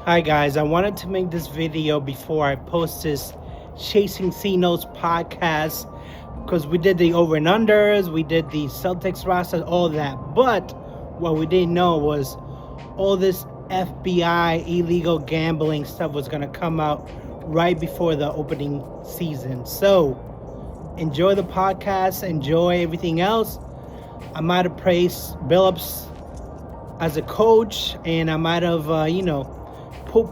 Hi guys, I wanted to make this video before I post this Chasing C Notes podcast because we did the over and unders, we did the Celtics roster, all that. But what we didn't know was all this FBI illegal gambling stuff was going to come out right before the opening season. So enjoy the podcast, enjoy everything else. I might have praised Billups as a coach, and I might have, put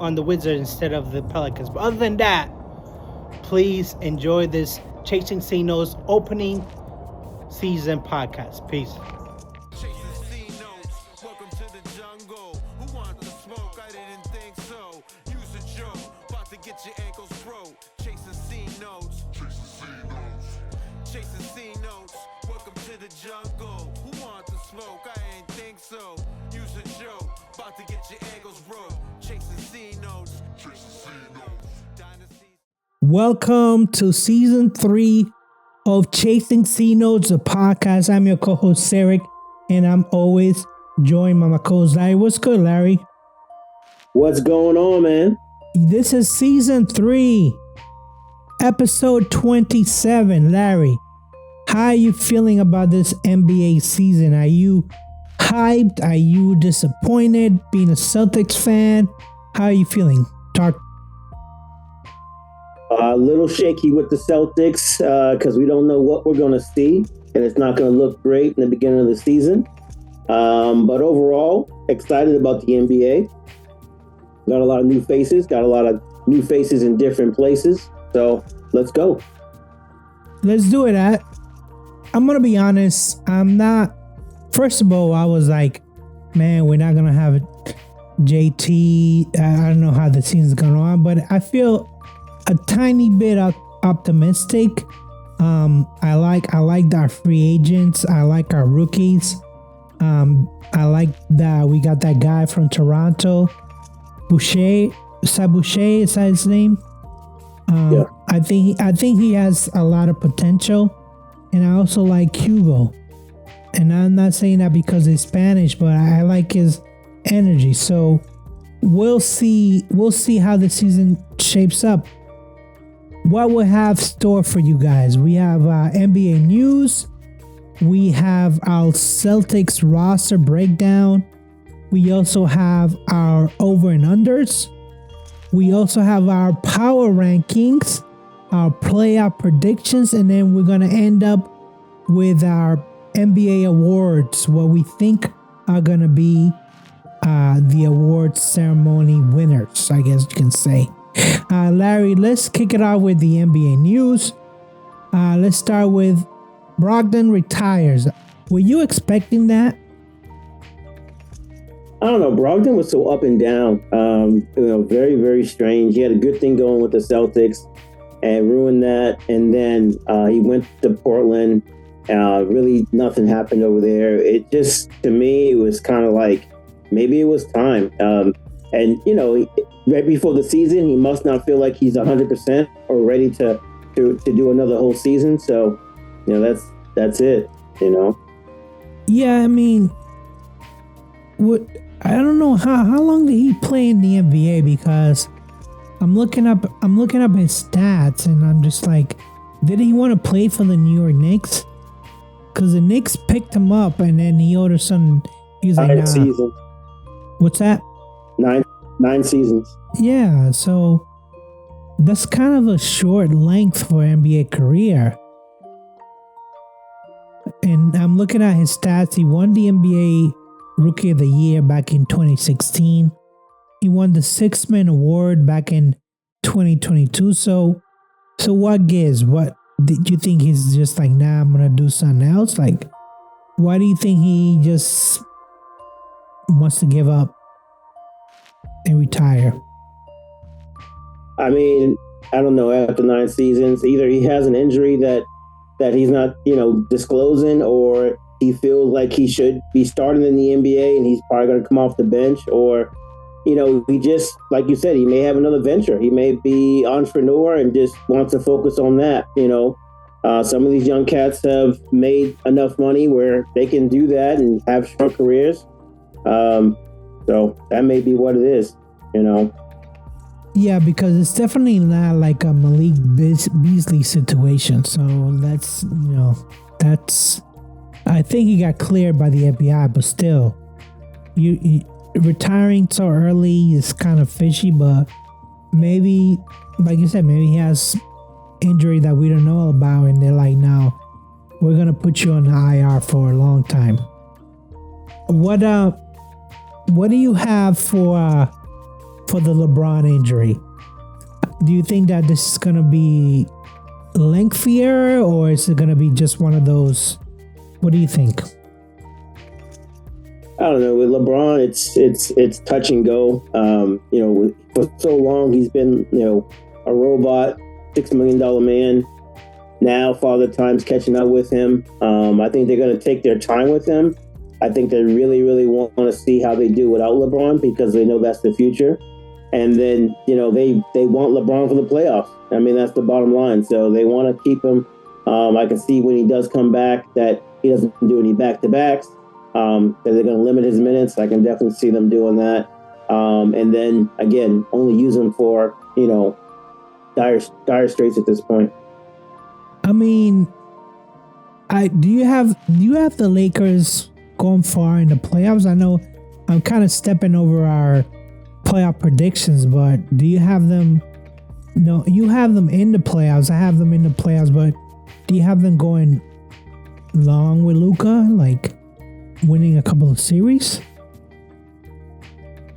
on the Wizards instead of the Pelicans. But other than that, please enjoy this Chasing C Notes opening season podcast. Peace. Welcome to the jungle. Who wants the smoke? I didn't think so. Use a joke. About to get your ankles broke. Chasing C notes. Chasing C notes. Welcome to the jungle. Who wants the smoke? I didn't think so. Use a joke. About to get your ankles broke. Chasing C notes. Dynasty. Welcome to season 3 of Chasing C Notes, the podcast. I'm your co-host, Sarek, and I'm always joined by my co-host, Larry. What's good, Larry? What's going on, man? This is season 3, episode 27. Larry, how are you feeling about this NBA season? Are you hyped? Are you disappointed being a Celtics fan? How are you feeling? Talk. A little shaky with the Celtics because we don't know what we're going to see, and it's not going to look great in the beginning of the season. But overall, excited about the NBA. Got a lot of new faces, in different places. So let's go. Let's do it. I'm going to be honest. First of all, I was like, man, we're not going to have JT. I don't know how the season's going on, but I feel a tiny bit optimistic. I like our free agents. I like our rookies. I like that we got that guy from Toronto, Boucher. Is that his name? Yeah. I think he has a lot of potential, and I also like Hugo. And I'm not saying that because he's Spanish, but I like his energy. So we'll see how the season shapes up. What we'll have store for you guys. We have NBA news. We have our Celtics roster breakdown. We also have our over and unders. We also have our power rankings, our playoff predictions, and then we're going to end up with our NBA awards, what we think are going to be the awards ceremony winners, I guess you can say. Larry, let's kick it off with the NBA news. Let's start with Brogdon retires. Were you expecting that? I don't know. Brogdon was so up and down. Very, very strange. He had a good thing going with the Celtics and ruined that. And then he went to Portland. Really nothing happened over there. It just, to me, it was kind of like maybe it was time. Right before the season, he must not feel like he's 100% or ready to do another whole season. So, that's it. Yeah, I mean, I don't know how long did he play in the NBA, because I'm looking up his stats and I'm just like, did he want to play for the New York Knicks? Because the Knicks picked him up and then he ordered some. He's like, 9 seasons. What's that? 9 seasons. Yeah, so that's kind of a short length for NBA career. And I'm looking at his stats. He won the NBA Rookie of the Year back in 2016. He won the Sixth-Man Award back in 2022. So what gives? What did you think he's just like, nah, I'm gonna do something else? Like, why do you think he just wants to give up and retire? I mean, I don't know. After 9 seasons, either he has an injury that he's not, disclosing, or he feels like he should be starting in the NBA and he's probably going to come off the bench, or, he just, like you said, he may have another venture. He may be entrepreneur and just wants to focus on that. Some of these young cats have made enough money where they can do that and have short careers. So that may be what it is. You know. Yeah, because it's definitely not like a Malik Beasley situation. So that's. I think he got cleared by the FBI, but still, you retiring so early is kind of fishy. But maybe, like you said, maybe he has injury that we don't know about, and they're like, "No, we're gonna put you on the IR for a long time." What do you have for the LeBron injury? Do you think that this is gonna be lengthier, or is it gonna be just one of those? What do you think? I don't know. With LeBron, it's touch and go. For so long he's been a robot, $6 million man. Now Father Time's catching up with him. I think they're going to take their time with him. I think they really, really want to see how they do without LeBron because they know that's the future. And then they want LeBron for the playoffs. I mean, that's the bottom line. So they want to keep him. I can see when he does come back that he doesn't do any back-to-backs. They're going to limit his minutes. I can definitely see them doing that. And then, again, only use him for, dire straits at this point. I mean, do you have the Lakers going far in the playoffs? I know I'm kind of stepping over our playoff predictions, but do you have them? No, you have them in the playoffs. I have them in the playoffs, but do you have them going long with Luka, like winning a couple of series?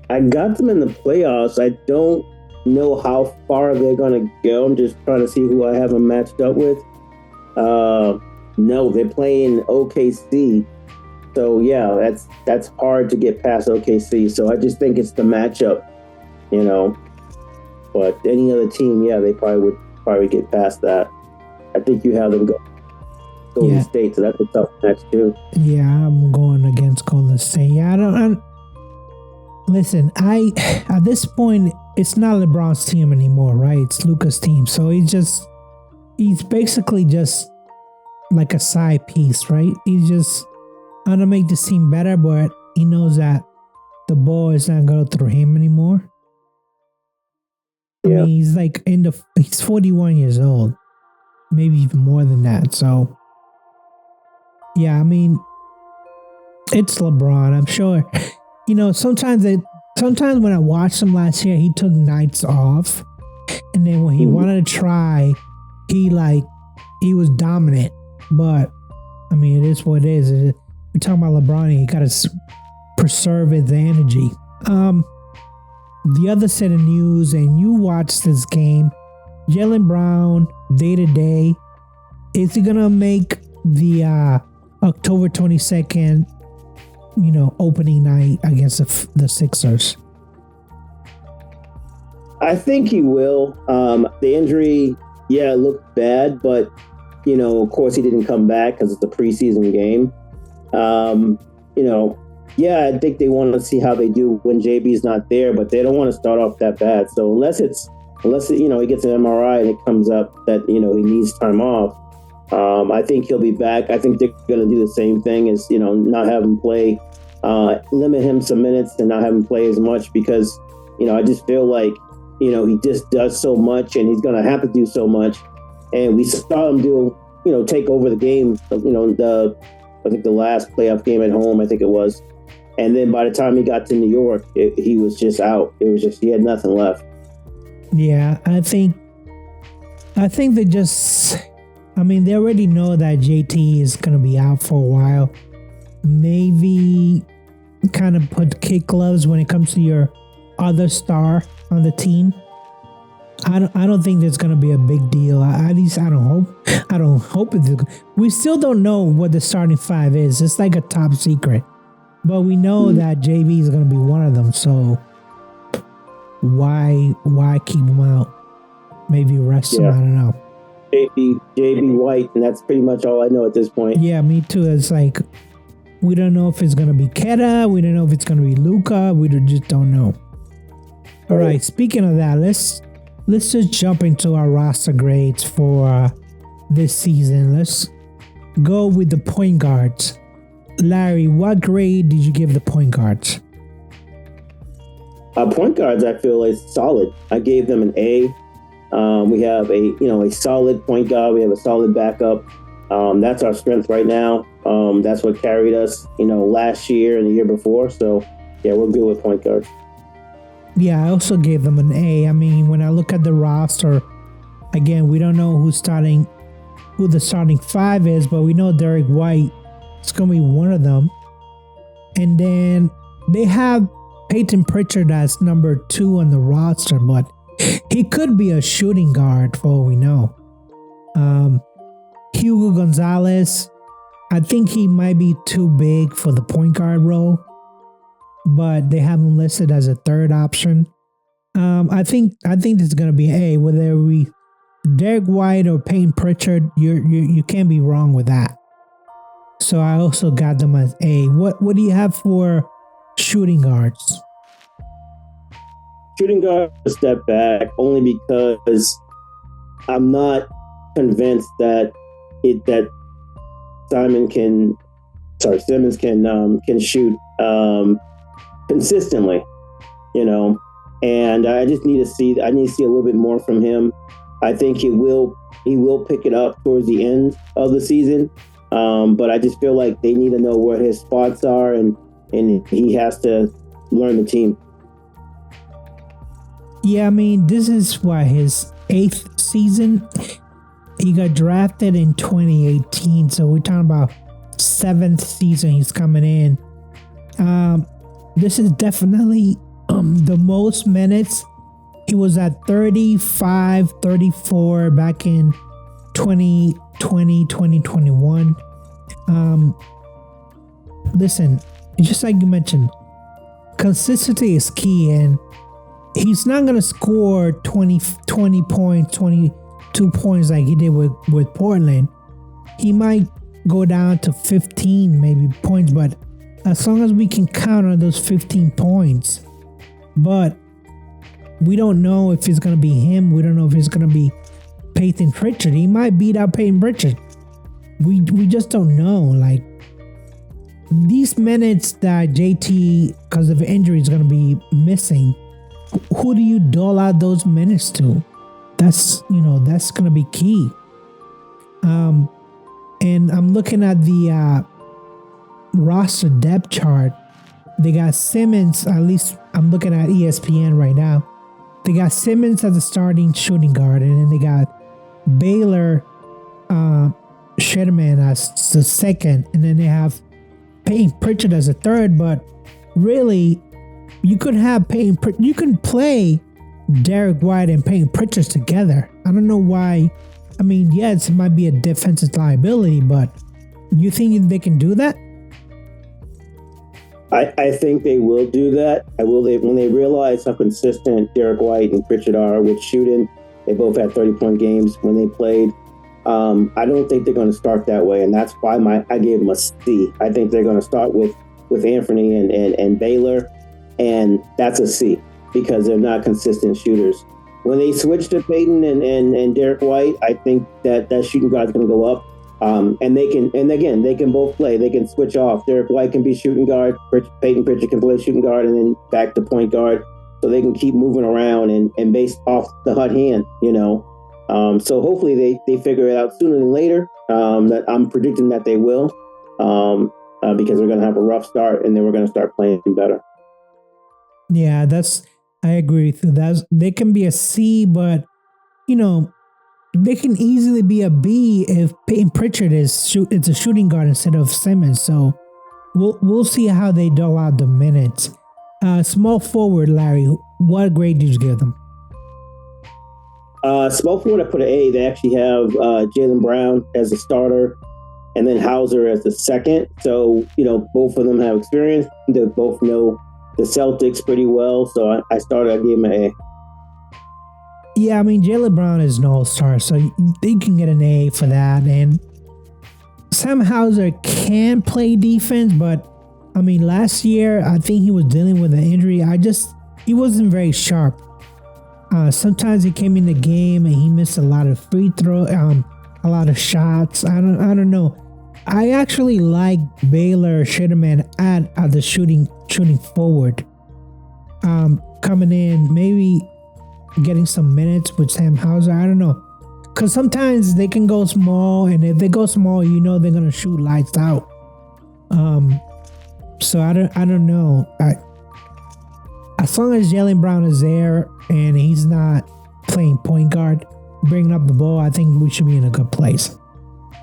I got them in the playoffs. I don't know how far they're going to go. I'm just trying to see who I have them matched up with. No, they're playing OKC. So, yeah, that's hard to get past OKC. So I just think it's the matchup, But any other team, yeah, they probably would get past that. I think you have them Golden State, so that's a tough match too. Yeah, I'm going against Golden State. Yeah, listen, at this point, it's not LeBron's team anymore, right? It's Luka's team. So he's basically just like a side piece, right? He's just trying to make this team better, but he knows that the ball is not going through him anymore. Yeah. I mean, he's like he's 41 years old, maybe even more than that. So, yeah, I mean, it's LeBron. I'm sure, sometimes when I watched him last year, he took nights off, and then when he wanted to try, he was dominant. But I mean, it is what it is. We're talking about LeBron. He got to preserve his energy. The other set of news, and you watched this game, Jaylen Brown, day to day, is he gonna make the October 22nd, opening night against the Sixers? I think he will. The injury, it looked bad, but of course he didn't come back because it's a preseason game. I think they want to see how they do when JB's not there, but they don't want to start off that bad. So unless he gets an MRI and it comes up that he needs time off, I think he'll be back. I think they're going to do the same thing as not have him play, limit him some minutes and not have him play as much because I just feel like he just does so much and he's going to have to do so much. And we saw him take over the game. I think the last playoff game at home, I think it was. And then by the time he got to New York, he was just out. It was just, he had nothing left. Yeah, I think they just, they already know that JT is going to be out for a while. Maybe kind of put kid gloves when it comes to your other star on the team. I don't think there's going to be a big deal. At least I don't hope it's. We still don't know what the starting five is. It's like a top secret. But we know that JB is going to be one of them. So why keep him out? Maybe rest him. I don't know. JB White, and that's pretty much all I know at this point. Yeah, me too. It's like we don't know if it's going to be Keta. We don't know if it's going to be Luka. We just don't know. All right. Speaking of that, let's just jump into our roster grades for this season. Let's go with the point guards. Larry, what grade did you give the point guards? Point guards, I feel is solid. I gave them an A. We have a solid point guard. We have a solid backup. That's our strength right now. That's what carried us, last year and the year before. So yeah, we're good with point guards. Yeah, I also gave them an A. I mean, when I look at the roster, again, we don't know who the starting five is, but we know Derek White is going to be one of them. And then they have Peyton Pritchard as number 2 on the roster, but he could be a shooting guard for all we know. Hugo Gonzalez, I think he might be too big for the point guard role, but they have him listed as a third option. I think this is going to be A. Whether we Derek White or Peyton Pritchard, you can't be wrong with that. So I also got them as A. What do you have for shooting guards? Shooting guard, a step back, only because I'm not convinced that Simmons can shoot consistently, and I need to see a little bit more from him. I think he will pick it up towards the end of the season, but I just feel like they need to know where his spots are, and he has to learn the team. Yeah, I mean, this is his 8th season. He got drafted in 2018, so we're talking about 7th season he's coming in. This is definitely the most minutes. He was at 35, 34 back in 2020, 2021. Listen, just like you mentioned, consistency is key, and he's not going to score 20 points, 22 points like he did with Portland. He might go down to 15 maybe points, but as long as we can count on those 15 points. But we don't know if it's going to be him. We don't know if it's going to be Peyton Pritchard. He might beat out Peyton Pritchard. We just don't know. Like, these minutes that JT, because of injury, is going to be missing, who do you dole out those minutes to? That's going to be key. And I'm looking at the roster depth chart. They got Simmons, at least I'm looking at ESPN right now. They got Simmons as a starting shooting guard, and then they got Baylor Shetterman as the second, and then they have Peyton Pritchard as a third. But really, you could have you can play Derek White and Peyton Pritchard together. I don't know why. I mean, yes, it might be a defensive liability, but you think they can do that? I think they will do that. When they realize how consistent Derek White and Pritchard are with shooting. They both had 30-point games when they played. I don't think they're going to start that way, and that's why I gave them a C. I think they're going to start with Anthony and Baylor, and that's a C because they're not consistent shooters. When they switch to Peyton and Derek White, I think that shooting guard is going to go up. They can both play. They can switch off. Derek White can be shooting guard. Peyton Pritchard can play shooting guard and then back to point guard. So they can keep moving around and based off the hot hand, So hopefully they figure it out sooner than later. That I'm predicting that they will, because they're going to have a rough start and then we're going to start playing better. Yeah, I agree with you. They can be a C, but they can easily be a B if Peyton Pritchard it's a shooting guard instead of Simmons. So we'll see how they dole out the minutes. Small forward, Larry, what grade did you give them? Small forward, I put an A. They actually have Jaylen Brown as a starter and then Hauser as the second. So, both of them have experience. They both know the Celtics pretty well. So I gave them an A. Yeah, I mean, Jaylen Brown is an all-star, so they can get an A for that. And Sam Hauser can play defense, but, I mean, last year, I think he was dealing with an injury. He wasn't very sharp. Sometimes he came in the game and he missed a lot of free throw, a lot of shots. I don't know. I actually like Baylor Shetterman at the shooting forward. coming in, maybe getting some minutes with Sam Hauser. I don't know. Because sometimes they can go small, and if they go small, they're going to shoot lights out. So I don't know. As long as Jaylen Brown is there and he's not playing point guard, bringing up the ball, I think we should be in a good place.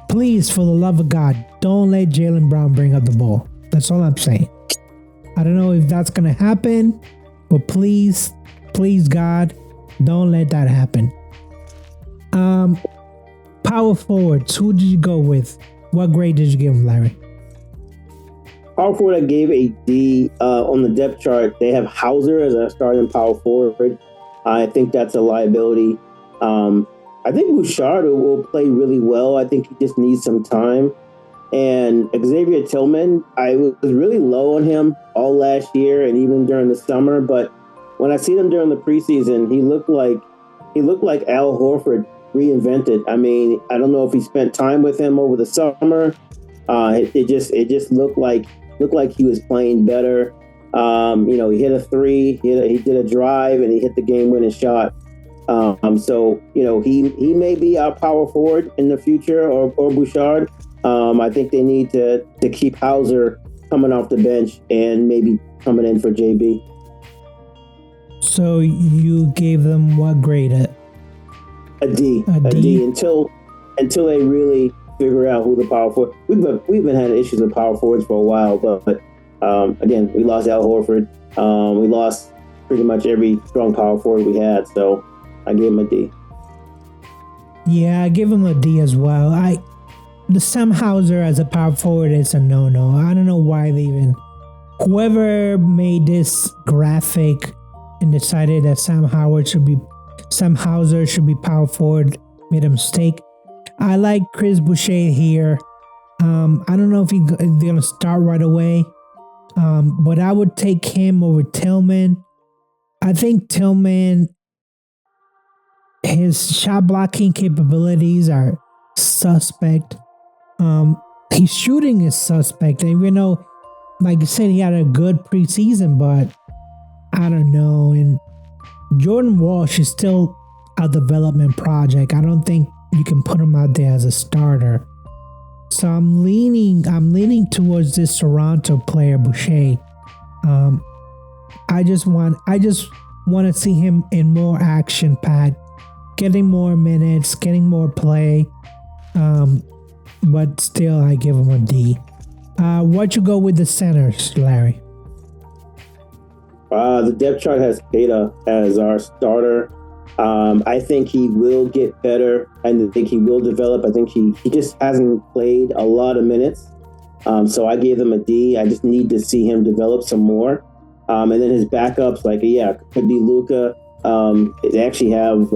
Please, for the love of God, don't let Jaylen Brown bring up the ball. That's all I'm saying. I don't know if that's going to happen, but please, God, don't let that happen. Power forwards, who did you go with? What grade did you give him, Larry? Power forward, I gave a D. On the depth chart, they have Hauser as a starting power forward. I think that's a liability. I think Bouchard will play really well. I think he just needs some time. And Xavier Tillman, I was really low on him all last year and even during the summer. But when I seen him during the preseason, he looked like Al Horford reinvented. I mean, I don't know if he spent time with him over the summer. It just looked like he was playing better. He hit a three, he did a drive, and he hit the game-winning shot. So he may be our power forward in the future, or Bouchard. I think they need to keep Hauser coming off the bench and maybe coming in for JB. So you gave them what grade? A D until they really figure out who the power forward. We've been having issues with power forwards for a while, but again, we lost Al Horford. We lost pretty much every strong power forward we had, so I gave him a D. Yeah, I give him a D as well. The Sam Hauser as a power forward is a no-no. I don't know why they even... Whoever made this graphic and decided that Sam Hauser should be power forward made a mistake. I like Chris Boucher here. I don't know if they're going to start right away, but I would take him over Tillman. I think Tillman, his shot blocking capabilities are suspect. His shooting is suspect. And like you said, he had a good preseason, but I don't know. And Jordan Walsh is still a development project. I don't think you can put him out there as a starter. So I'm leaning towards this Toronto player, Boucher. I just want to see him in more action pack, getting more minutes, getting more play. But still, I give him a D. Why'd you go with the centers, Larry? The depth chart has Kata as our starter. I think he will get better. I think he will develop. I think he just hasn't played a lot of minutes. So I gave him a D. I just need to see him develop some more. And then his backups, could be Luka. They actually have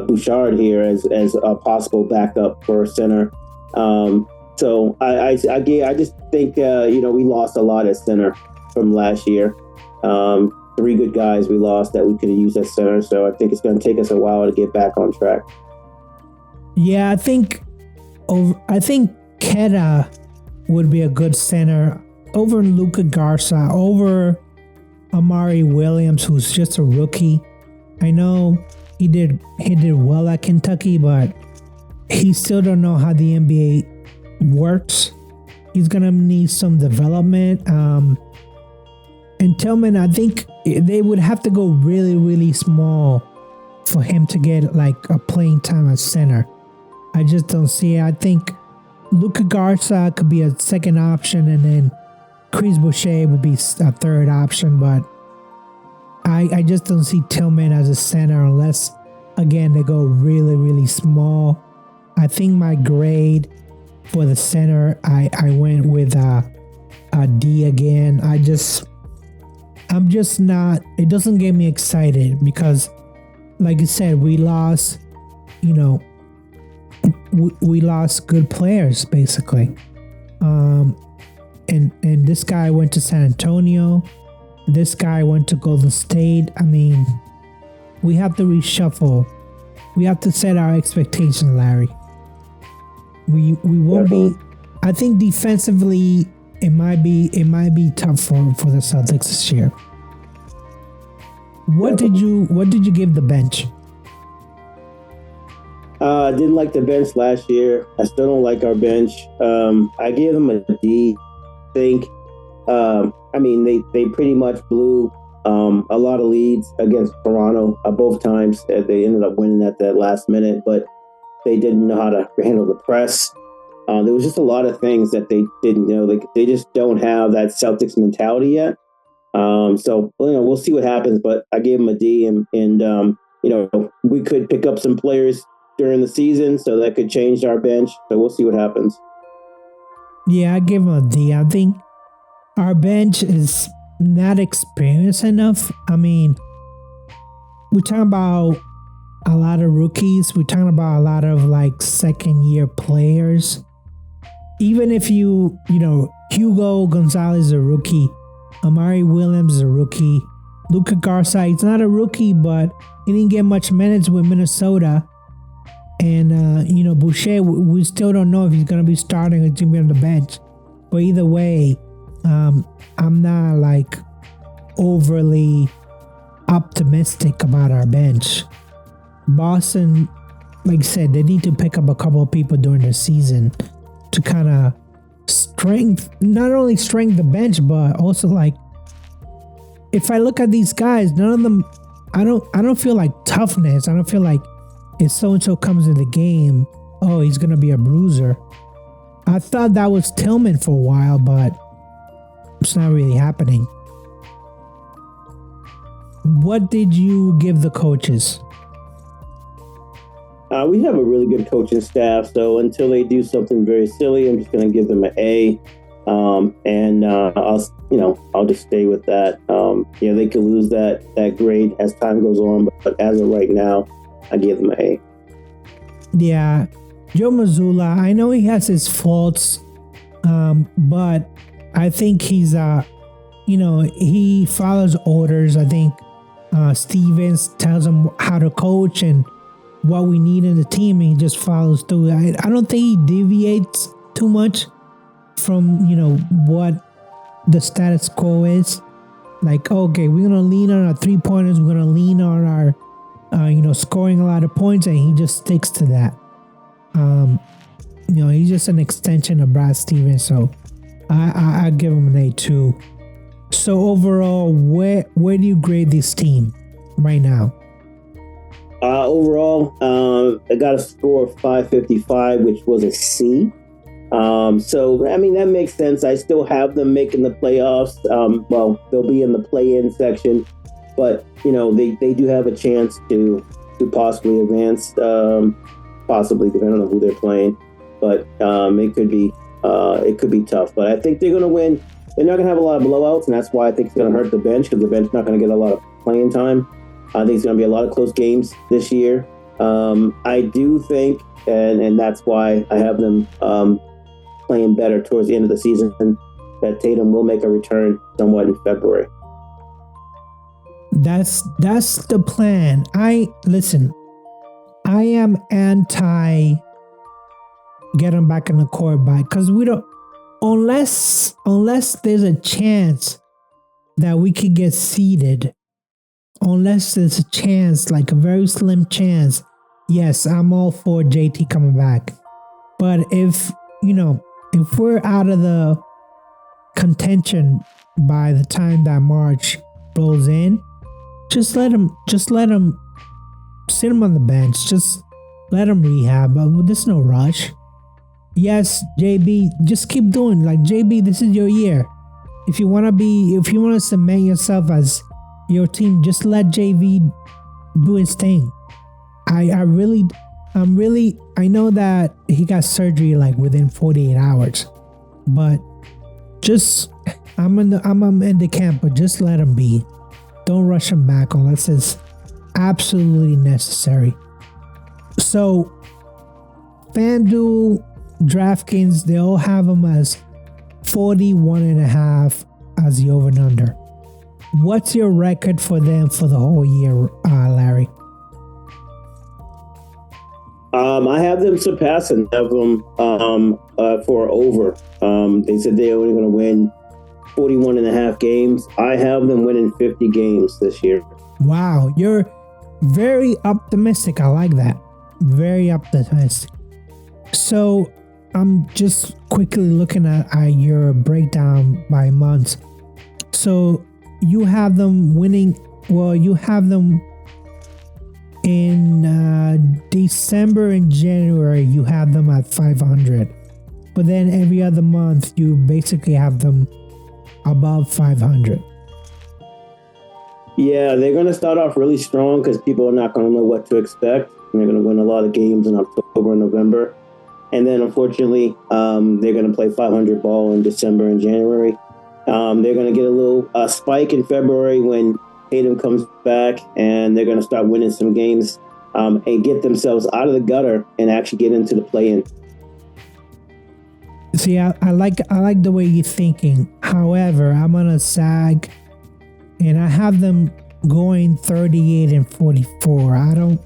Bouchard here as a possible backup for a center. So I just think we lost a lot at center from last year. 3 good guys we lost that we could have used at center. So I think it's going to take us a while to get back on track. Yeah, I think Keta would be a good center over Luka Garza, over Amari Williams, who's just a rookie. I know he did well at Kentucky, but he still don't know how the NBA works. He's gonna need some development. And Tillman, I think they would have to go really, really small for him to get like a playing time at center. I just don't see it. I think Luka Garza could be a second option, and then Chris Boucher would be a third option, but I just don't see Tillman as a center unless, again, they go really, really small. I think my grade for the center, I went with a D again. I'm just not, it doesn't get me excited because, like you said, we lost, we lost good players, basically. And this guy went to San Antonio. This guy went to Golden State. I mean, we have to reshuffle. We have to set our expectations, Larry. We won't be. I think defensively, it might be tough for the Celtics this year. What did you give the bench? I didn't like the bench last year. I still don't like our bench. I gave them a D. I think. They pretty much blew a lot of leads against Toronto both times. They ended up winning at that last minute, but they didn't know how to handle the press. There was just a lot of things that they didn't know. Like they just don't have that Celtics mentality yet. We'll see what happens. But I gave them a D, and we could pick up some players during the season, so that could change our bench. So we'll see what happens. Yeah, I give them a D. I think our bench is not experienced enough. I mean, we're talking about a lot of rookies. We're talking about a lot of like second-year players. Even if Hugo Gonzalez is a rookie, Amari Williams is a rookie, Luka Garza, he's not a rookie, but he didn't get much minutes with Minnesota. And, Boucher, we still don't know if he's going to be starting or going to be on the bench. But either way, I'm not like overly optimistic about our bench. Boston, like I said, they need to pick up a couple of people during the season to kind of not only strengthen the bench, but also like, if I look at these guys, none of them, I don't feel like toughness. I don't feel like if so-and-so comes in the game, oh, he's going to be a bruiser. I thought that was Tillman for a while, but it's not really happening. What did you give the coaches? We have a really good coaching staff, so until they do something very silly, I'm just going to give them an A. I'll just stay with that. They could lose that grade as time goes on, but as of right now, I give them an A. Yeah, Joe Mazzulla, I know he has his faults, but I think he's, he follows orders. I think Stevens tells him how to coach and what we need in the team, and he just follows through. I don't think he deviates too much from, what the status quo is. Like, okay, we're going to lean on our three-pointers, we're going to lean on our scoring a lot of points, and he just sticks to that. He's just an extension of Brad Stevens, so I give him an A too. So overall, where do you grade this team right now? Overall, I got a score of 555, which was a C. That makes sense. I still have them making the playoffs. They'll be in the play-in section. But, they do have a chance to possibly advance, possibly depending on who they're playing. But it could be tough. But I think they're going to win. They're not going to have a lot of blowouts, and that's why I think it's going to hurt the bench, because the bench is not going to get a lot of playing time. I think it's going to be a lot of close games this year. I do think, and that's why I have them playing better towards the end of the season, that Tatum will make a return somewhat in February. That's the plan. I am anti getting back in the court because we don't, unless there's a chance that we could get seeded, unless there's a chance, like a very slim chance, yes, I'm all for JT coming back. But if we're out of the contention by the time that March rolls in, just let him sit him on the bench. Just let him rehab. There's no rush. Yes, JB, just keep doing. Like, JB, this is your year. If you want to cement yourself as your team, just let JV do his thing. I know that he got surgery like within 48 hours, but just I'm in the camp, but just let him be. Don't rush him back unless it's absolutely necessary. So, FanDuel, DraftKings, they all have him as 41.5 as the over and under. What's your record for them for the whole year, Larry? I have them surpassing them for over. They said they're only going to win 41 and a half games. I have them winning 50 games this year. Wow, you're very optimistic. I like that. Very optimistic. So I'm just quickly looking at your breakdown by months. So you have them winning. Well, you have them in December and January. You have them at 500. But then every other month, you basically have them above 500. Yeah, they're going to start off really strong because people are not going to know what to expect. And they're going to win a lot of games in October and November. And then, unfortunately, they're going to play 500 ball in December and January. They're going to get a little spike in February when Tatum comes back, and they're going to start winning some games and get themselves out of the gutter and actually get into the play-in. See, I like the way you're thinking. However, I'm gonna sag, and I have them going 38 and 44. I don't.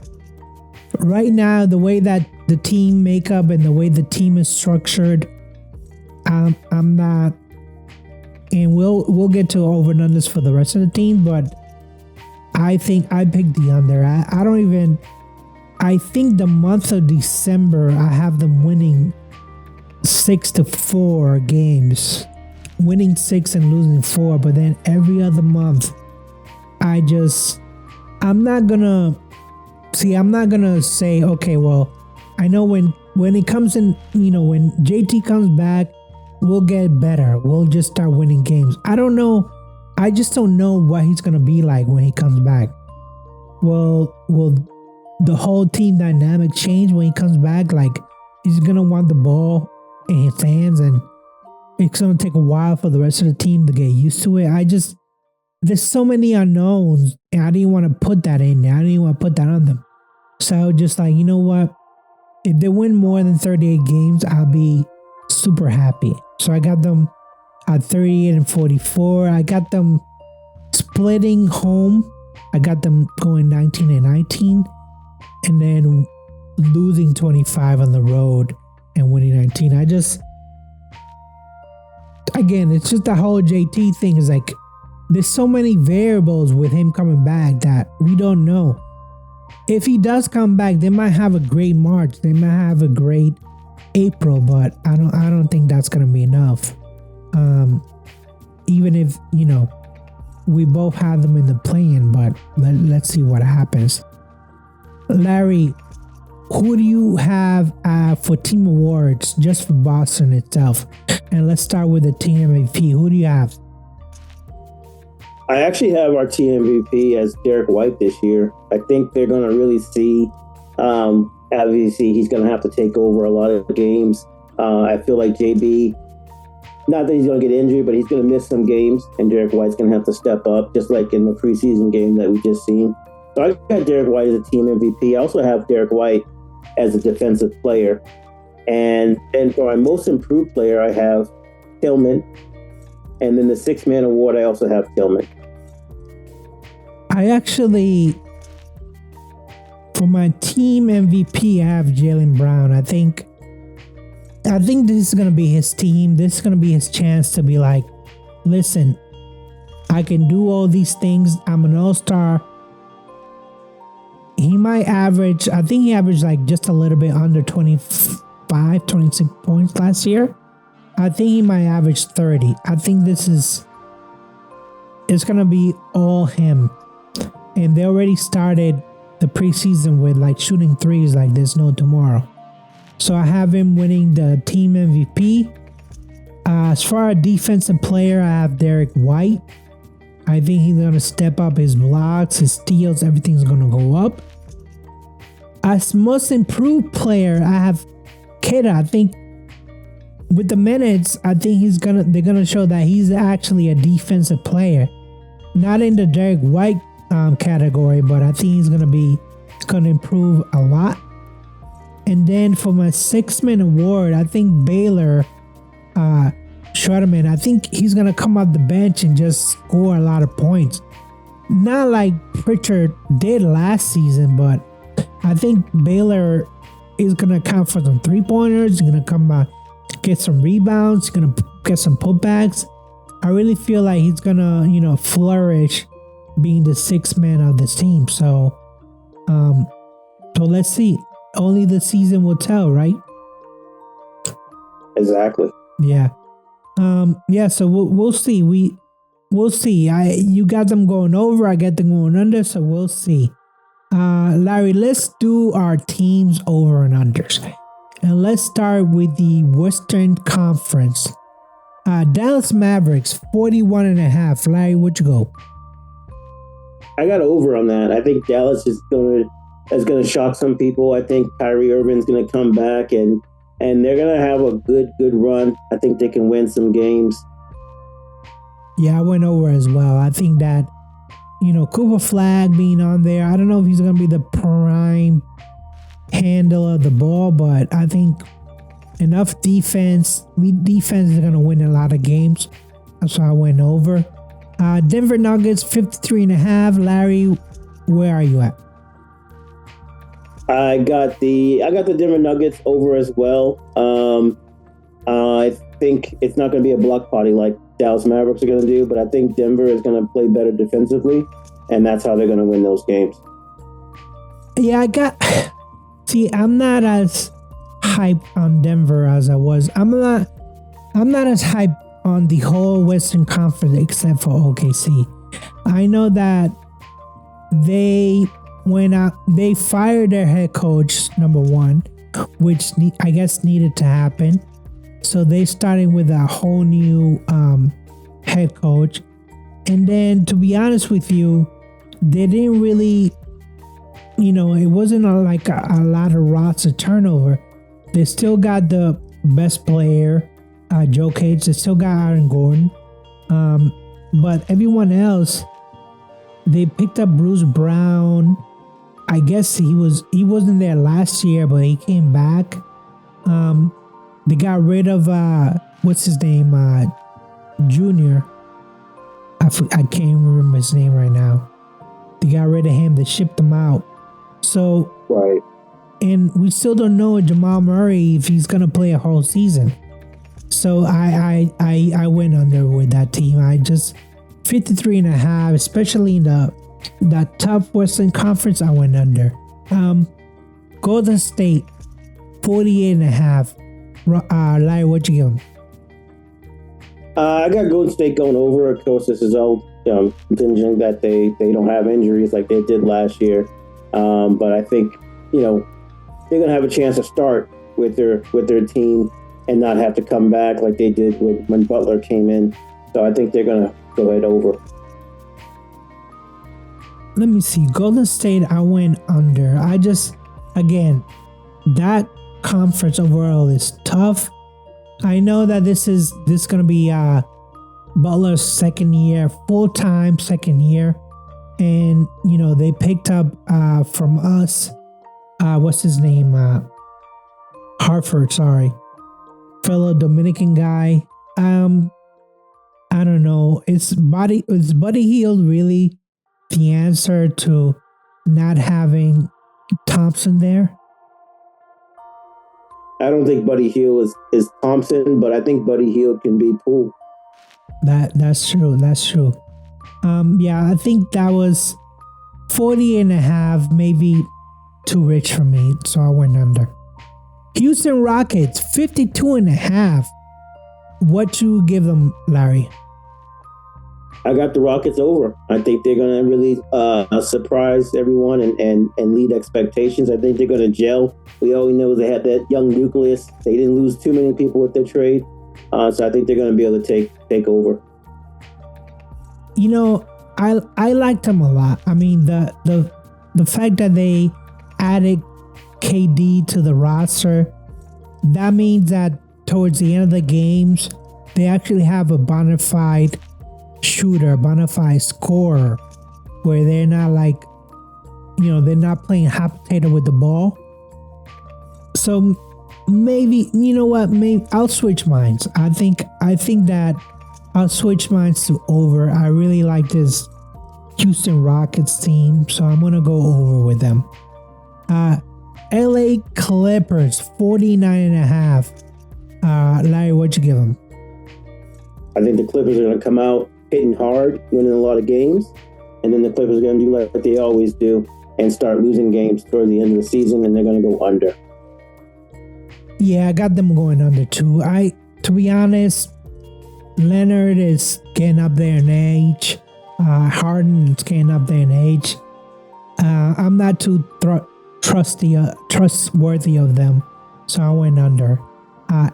Right now, the way that the team makeup and the way the team is structured, I'm not. And we'll get to over and unders for the rest of the team, but I think I picked the under. I don't even. I think the month of December, I have them winning 6-4 games, winning 6 and losing 4. But then every other month, I'm not gonna say, okay, well, I know when it comes in, when JT comes back, we'll get better. We'll just start winning games. I don't know. I just don't know what he's gonna be like when he comes back. Will the whole team dynamic change when he comes back? Like, he's gonna want the ball in his hands, and it's gonna take a while for the rest of the team to get used to it. There's so many unknowns, and I didn't want to put that in there. I didn't want to put that on them. So just like, you know what? If they win more than 38 games, I'll be super happy. So I got them at 38 and 44. I got them splitting home. I got them going 19 and 19, and then losing 25 on the road and winning 19. Again, it's just the whole JT thing is like, there's so many variables with him coming back that we don't know. If he does come back, they might have a great March. They might have a great April, but I don't think that's gonna be enough. Even if, we both have them in the play-in, but let's see what happens. Larry, who do you have for team awards just for Boston itself? And let's start with the team MVP. Who do you have? I actually have our team MVP as Derek White this year. I think they're going to really see, obviously, he's going to have to take over a lot of games. I feel like JB, not that he's going to get injured, but he's going to miss some games, and Derek White's going to have to step up, just like in the preseason game that we just seen. So I got Derek White as a team MVP. I also have Derek White as a defensive player. And for my most improved player, I have Tillman. And then the six-man award, I also have Tillman. I actually, for my team MVP, I have Jaylen Brown. I think this is going to be his team. This is going to be his chance to be like, listen, I can do all these things. I'm an all-star. He might average, I think he averaged like just a little bit under 25, 26 points last year. I think he might average 30. I think it's going to be all him. And they already started the preseason with like shooting threes like there's no tomorrow. So I have him winning the team MVP. As far as defensive player, I have Derek White. I think he's going to step up his blocks, his steals, everything's going to go up. As most improved player, I have Keda. I think with the minutes, I think they're gonna show that he's actually a defensive player. Not in the Derek White category, but I think he's gonna improve a lot. And then for my six-man award, I think Baylor Schroederman, I think he's gonna come off the bench and just score a lot of points. Not like Pritchard did last season, but I think Baylor is going to account for some three-pointers. He's going to come out, get some rebounds. He's going to get some putbacks. I really feel like he's gonna, flourish being the sixth man of this team. So let's see. Only the season will tell, right? Exactly. Yeah. Yeah. So we'll see. We'll see. You got them going over. I got them going under. So we'll see. Larry, let's do our teams over and unders, and let's start with the Western Conference. Dallas Mavericks 41.5. Larry, what'd you go? I got over on that. I think Dallas is gonna shock some people. I think Kyrie Irving's gonna come back and they're gonna have a good run. I think they can win some games. Yeah, I went over as well. I think that Cooper Flag being on there, I don't know if he's gonna be the prime handler of the ball, but I think enough defense. Defense is gonna win a lot of games. That's why I went over. Denver Nuggets 53.5. Larry, where are you at? I got the Denver Nuggets over as well. I think it's not going to be a block party like Dallas Mavericks are going to do, but I think Denver is going to play better defensively, and that's how they're going to win those games. Yeah, I'm not as hyped on Denver as I was. I'm not as hyped on the whole Western Conference except for OKC. I know that they fired their head coach, number one, which I guess needed to happen. So they started with a whole new head coach. And then, to be honest with you, they didn't really, it wasn't a lot of roster turnover. They still got the best player, Joe Cage. They still got Aaron Gordon. But everyone else, they picked up Bruce Brown. I guess he wasn't there last year, but he came back. They got rid of what's his name, Junior. I can't remember his name right now. They got rid of him. They shipped him out. So right, and we still don't know Jamal Murray if he's gonna play a whole season. So I went under with that team. I just 53.5, especially in the tough Western Conference. I went under. Golden State 48.5. Larry, what'd you give them? I got Golden State going over. Of course, this is all contingent that they don't have injuries like they did last year. But I think they're gonna have a chance to start with their team and not have to come back like they did when Butler came in. So I think they're gonna go ahead over. Let me see. Golden State, I went under. Again, that conference overall is tough. I know that this is going to be Butler's second year, full-time second year. And, they picked up from us, what's his name? Hartford, sorry. Fellow Dominican guy. I don't know. Is Buddy Hield really the answer to not having Thompson there? I don't think Buddy Hield is Thompson, but I think Buddy Hield can be Poole. That's true. Yeah, I think that was 40.5, maybe too rich for me, so I went under. Houston Rockets 52.5. What you give them, Larry? I got the Rockets over. I think they're going to really surprise everyone and lead expectations. I think they're going to gel. We always know they had that young nucleus. They didn't lose too many people with their trade. So I think they're going to be able to take over. I liked them a lot. I mean, the fact that they added KD to the roster, that means that towards the end of the games, they actually have a bona fide shooter, bona fide scorer, where they're not they're not playing hot potato with the ball. So maybe, maybe I'll switch minds. I think that I'll switch minds to over. I really like this Houston Rockets team, so I'm gonna go over with them. LA Clippers 49.5. Larry, what'd you give them? I think the Clippers are going to come out hitting hard, winning a lot of games, and then the Clippers are going to do like what they always do and start losing games toward the end of the season, and they're going to go under. Yeah, I got them going under too. To be honest, Leonard is getting up there in age. Harden is getting up there in age. I'm not too trustworthy of them, so I went under.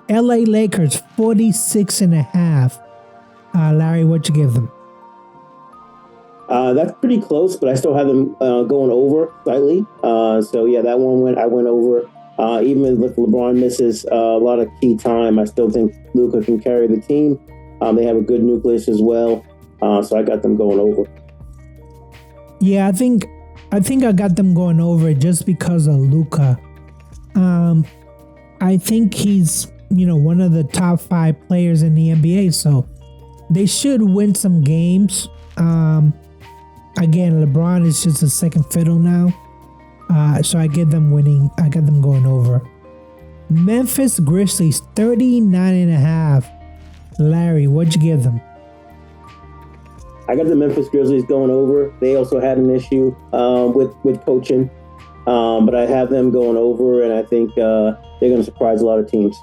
LA Lakers 46.5. Larry, what'd you give them? That's pretty close, but I still have them going over slightly. So yeah, that one I went over. Even if LeBron misses a lot of key time, I still think Luka can carry the team. They have a good nucleus as well, so I got them going over. Yeah, I think I got them going over just because of Luka. I think he's one of the top 5 players in the NBA, so they should win some games. Again, LeBron is just a second fiddle now. So I get them winning. I got them going over. Memphis Grizzlies 39.5. Larry, what'd you give them? I got the Memphis Grizzlies going over. They also had an issue with coaching, but I have them going over, and I think they're going to surprise a lot of teams.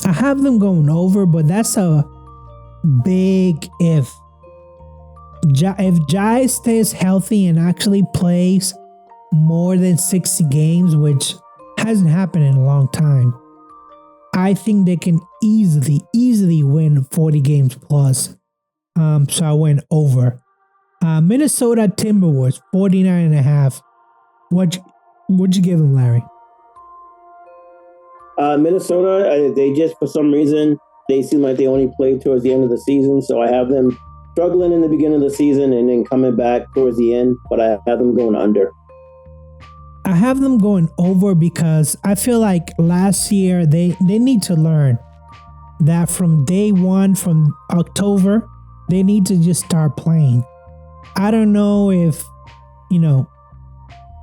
I have them going over, but that's a big if. If Jai stays healthy and actually plays more than 60 games, which hasn't happened in a long time, I think they can easily win 40 games plus. So I went over. Minnesota Timberwolves 49.5. What'd you give them, Larry? Minnesota, they just, for some reason, they seem like they only played towards the end of the season, so I have them struggling in the beginning of the season and then coming back towards the end, but I have them going under. I have them going over because I feel like last year they need to learn that from day one, from October, they need to just start playing. I don't know if,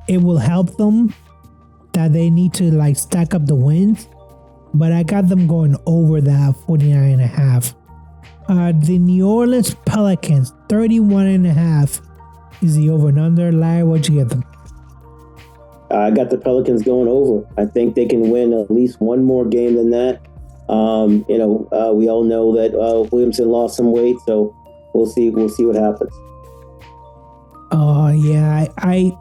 it will help them that they need to stack up the wins, but I got them going over that 49.5. The New Orleans Pelicans 31.5 is the over and under. Larry, what'd you get them? I got the Pelicans going over. I think they can win at least one more game than that. We all know that Williamson lost some weight, so we'll see what happens. Oh yeah, I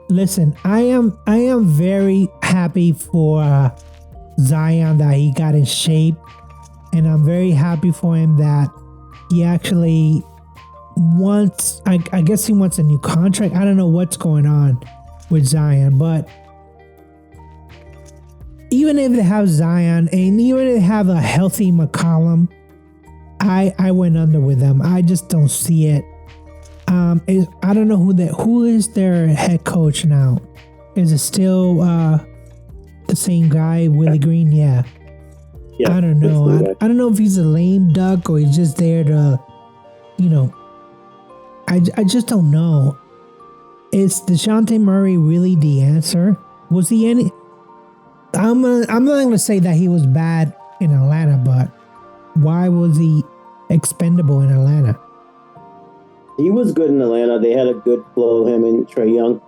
listen. I am very happy for Zion that he got in shape. And I'm very happy for him that he actually wants, I guess he wants a new contract. I don't know what's going on with Zion, but even if they have Zion and even if they have a healthy McCollum, I went under with them. I just don't see it. I don't know who is their head coach now. Is it still the same guy, Willie Green? Yeah. Yeah, I don't know. I don't know if he's a lame duck or he's just there to, I just don't know. Is DeJounte Murray really the answer? Was he any? I'm not going to say that he was bad in Atlanta, but why was he expendable in Atlanta? He was good in Atlanta. They had a good flow, him and Trae Young.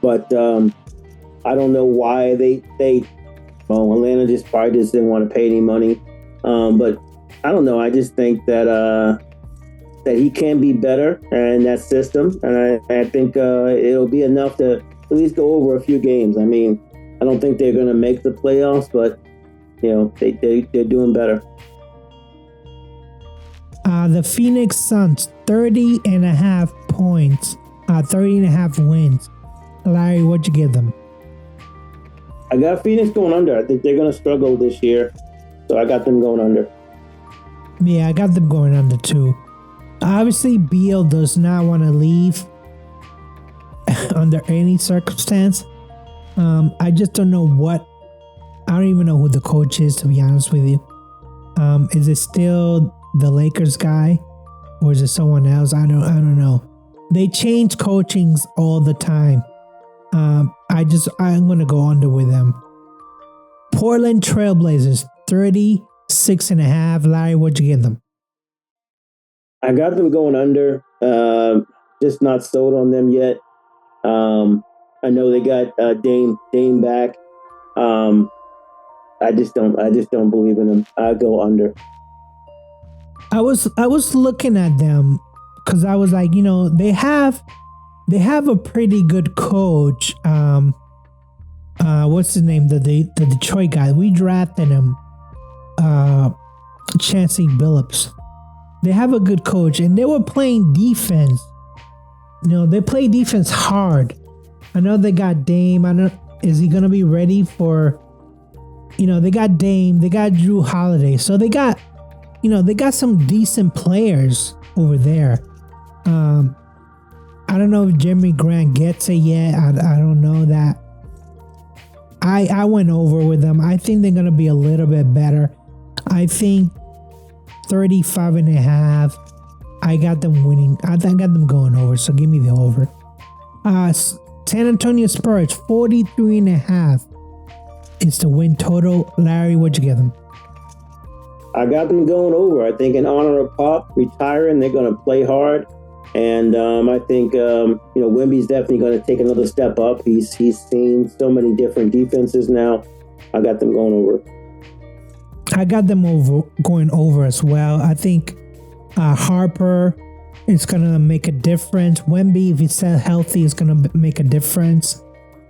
But I don't know why Atlanta just probably just didn't want to pay any money. But I don't know. I just think that he can be better in that system. And I think it'll be enough to at least go over a few games. I mean, I don't think they're going to make the playoffs, but, they're doing better. The Phoenix Suns, 30.5 points, 30.5 wins. Larry, what'd you give them? I got Phoenix going under. I think they're going to struggle this year, so I got them going under. Yeah, I got them going under too. Obviously, Beal does not want to leave under any circumstance. I just don't know I don't even know who the coach is, to be honest with you. Is it still the Lakers guy, or is it someone else? I don't know. They change coachings all the time. I'm gonna go under with them. Portland Trailblazers 36 46.5. Larry, what'd you give them? I got them going under. Just not sold on them yet. I know they got Dame back. I just don't believe in them. I go under. I was looking at them because I was like, they have a pretty good coach. What's his name? The Detroit guy. We drafted him. Chancey Billups. They have a good coach, and they were playing defense. They play defense hard. I know they got Dame. Is he gonna be ready for? They got Dame. They got Drew Holiday. So they got some decent players over there. I don't know if Jeremy Grant gets it yet. I don't know that. I went over with them. I think they're gonna be a little bit better. I think 35.5. I got them winning. I got them going over. So give me the over. San Antonio Spurs 43.5. It's the win total. Larry, what'd you give them? I got them going over. I think in honor of Pop retiring, they're going to play hard. And I think, Wemby's definitely going to take another step up. He's seen so many different defenses now. I got them going over. I got them going over as well. I think Harper is going to make a difference. Wemby, if he's healthy, is going to make a difference.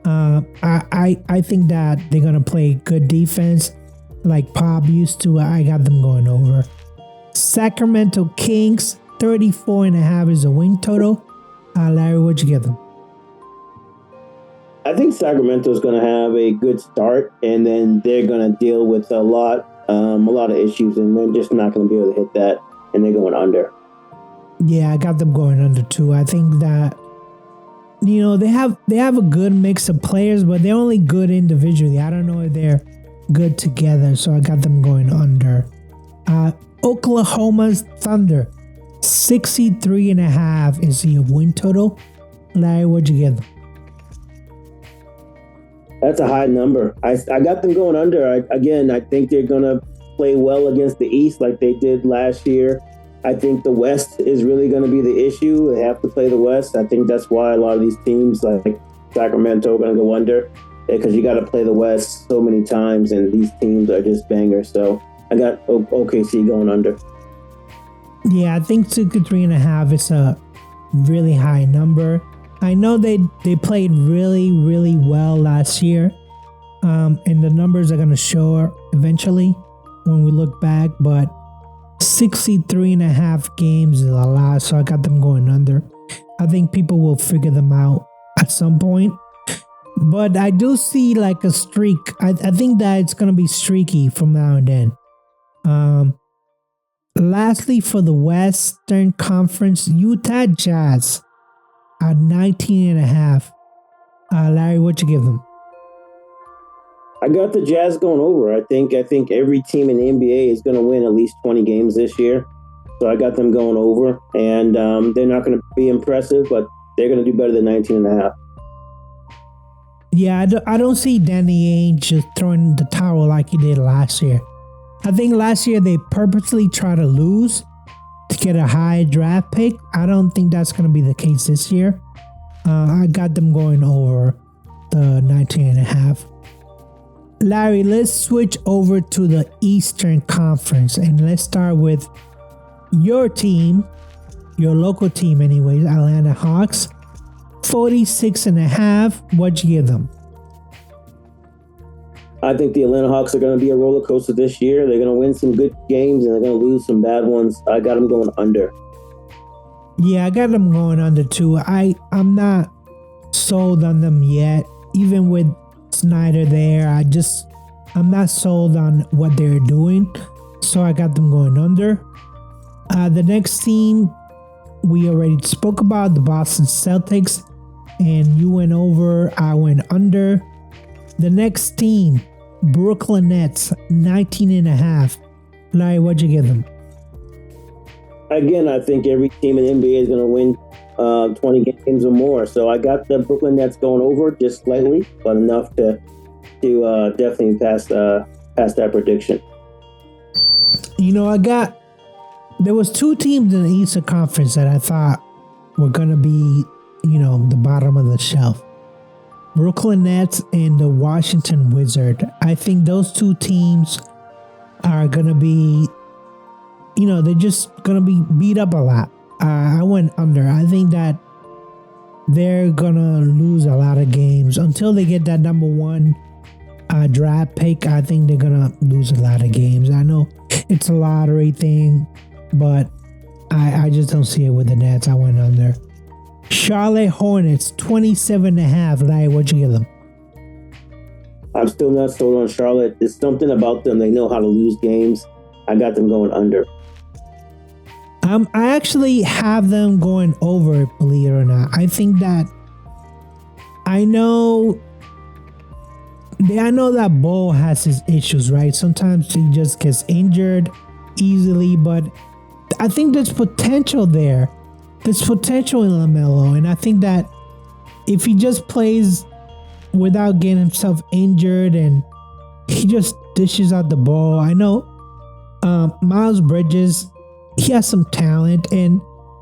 I think that they're going to play good defense like Pop used to. I got them going over. Sacramento Kings 34.5 is the win total. Larry, what'd you give them? I think Sacramento's going to have a good start, and then they're going to deal with a lot of issues, and they're just not going to be able to hit that, and they're going under. Yeah, I got them going under too. I think that they have a good mix of players, but they're only good individually. I don't know if they're good together, so I got them going under. Oklahoma's Thunder 63.5 is the win total. Larry, what'd you give them? That's a high number. I got them going under. I think they're going to play well against the East like they did last year. I think the West is really going to be the issue. They have to play the West. I think that's why a lot of these teams like Sacramento are going to go under, because you got to play the West so many times, and these teams are just bangers. So I got OKC going under. Yeah, I think 63.5 is a really high number. I know they played really, really well last year, and the numbers are going to show eventually when we look back, but 63.5 games is a lot, so I got them going under. I think people will figure them out at some point, but I do see like a streak. I think that it's going to be streaky from now and then. Lastly, for the Western Conference, Utah Jazz at 19.5. Larry, what you give them? I got the Jazz going over. I think every team in the NBA is going to win at least 20 games this year. So I got them going over. And they're not going to be impressive, but they're going to do better than 19.5. Yeah, I don't see Danny Ainge just throwing the towel like he did last year. I think last year they purposely tried to lose to get a high draft pick. I don't think that's going to be the case this year. I got them going over the 19.5. Larry, let's switch over to the Eastern Conference, and let's start with your team, your local team anyways, Atlanta Hawks. 46.5. What'd you give them? I think the Atlanta Hawks are going to be a roller coaster this year. They're going to win some good games, and they're going to lose some bad ones. I got them going under. Yeah, I got them going under too. I'm not sold on them yet. Even with Snyder there, I'm not sold on what they're doing. So I got them going under. The next team we already spoke about, the Boston Celtics, and you went over, I went under. The next team, Brooklyn Nets, 19.5. Larry, what'd you give them? Again, I think every team in the NBA is going to win 20 games or more. So I got the Brooklyn Nets going over just slightly, but enough to definitely pass that prediction. There was two teams in the Eastern Conference that I thought were gonna be, the bottom of the shelf. Brooklyn Nets and the Washington Wizard. I think those two teams are gonna be, they're just gonna be beat up a lot. I went under. I think that they're gonna lose a lot of games until they get that number one draft pick. I think they're gonna lose a lot of games. I know it's a lottery thing, but I just don't see it with the Nets. I went under. Charlotte Hornets 27.5. Like, what'd you give them? I'm still not sold on Charlotte. There's something about them. They know how to lose games. I got them going under. I actually have them going over, believe it or not. I think that I know that Bull has his issues, right? Sometimes he just gets injured easily, but I think there's potential there. There's potential in LaMelo, and I think that if he just plays without getting himself injured and he just dishes out the ball. I know Miles Bridges, he has some talent, and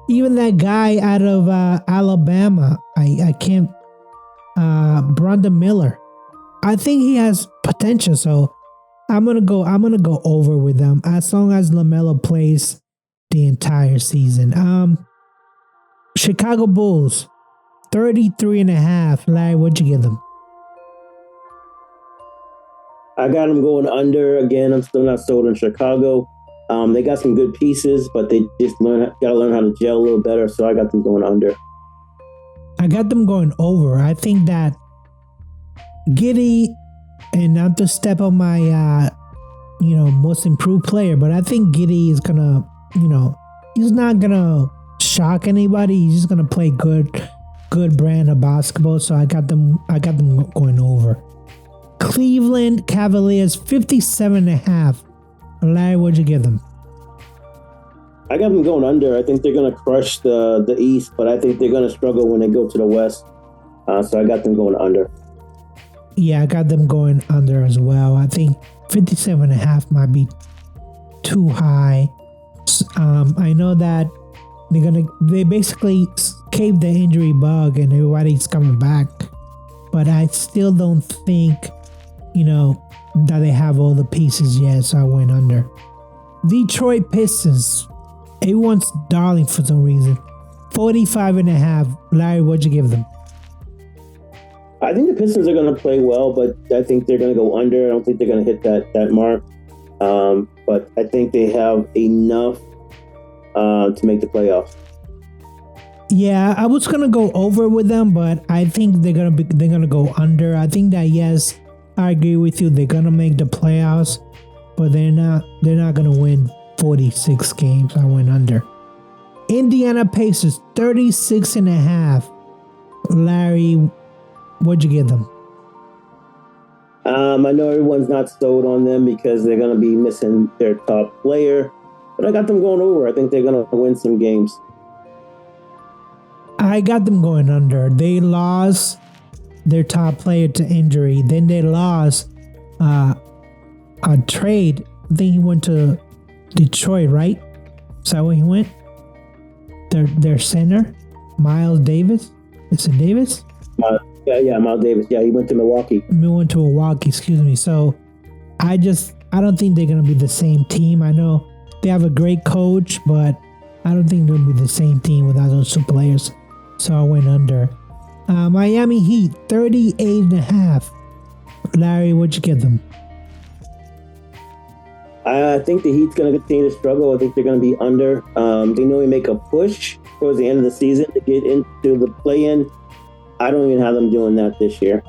even that guy out of Alabama, I can't, Brandon Miller, I think he has potential. So I'm gonna go over with them as long as LaMelo plays the entire season. Chicago Bulls 33.5. Larry, what'd you give them? I got them going under. Again, I'm still not sold on Chicago. They got some good pieces, but they just got to learn how to gel a little better. So I got them going under. I got them going over. I think that Giddey, and not to step on my, most improved player, but I think Giddey is gonna, he's not gonna shock anybody. He's just gonna play good brand of basketball. So I got them going over. Cleveland Cavaliers 57.5. Larry, what'd you give them? I got them going under. I think they're going to crush the East, but I think they're going to struggle when they go to the West. So I got them going under. Yeah, I got them going under as well. I think 57.5 might be too high. I know that they basically caved the injury bug and everybody's coming back, but I still don't think, that they have all the pieces yet, so I went under. Detroit Pistons, everyone's darling for some reason, 45.5. Larry, what'd you give them? I think the Pistons are going to play well, but I think they're going to go under. I don't think they're going to hit that mark. But I think they have enough to make the playoffs. Yeah, I was gonna go over with them, but I think they're gonna go under. I think that, yes, I agree with you. They're gonna make the playoffs, but they're not gonna win 46 games. I went under. Indiana Pacers 36.5. Larry, what'd you give them? I know everyone's not sold on them because they're going to be missing their top player, but I got them going over. I think they're going to win some games. I got them going under. They lost their top player to injury. Then they lost a trade. I think he went to Detroit, right? Is that where he went? Their center, Miles Davis. Is it Davis? Yeah, Miles Davis. Yeah, he went to Milwaukee. Excuse me. So I don't think they're gonna be the same team. I know they have a great coach, but I don't think they're gonna be the same team without those two players. So I went under. Miami Heat 38.5. Larry, what'd you give them? I think the Heat's going to continue to struggle. I think they're going to be under. They normally make a push towards the end of the season to get into the play-in. I don't even have them doing that this year.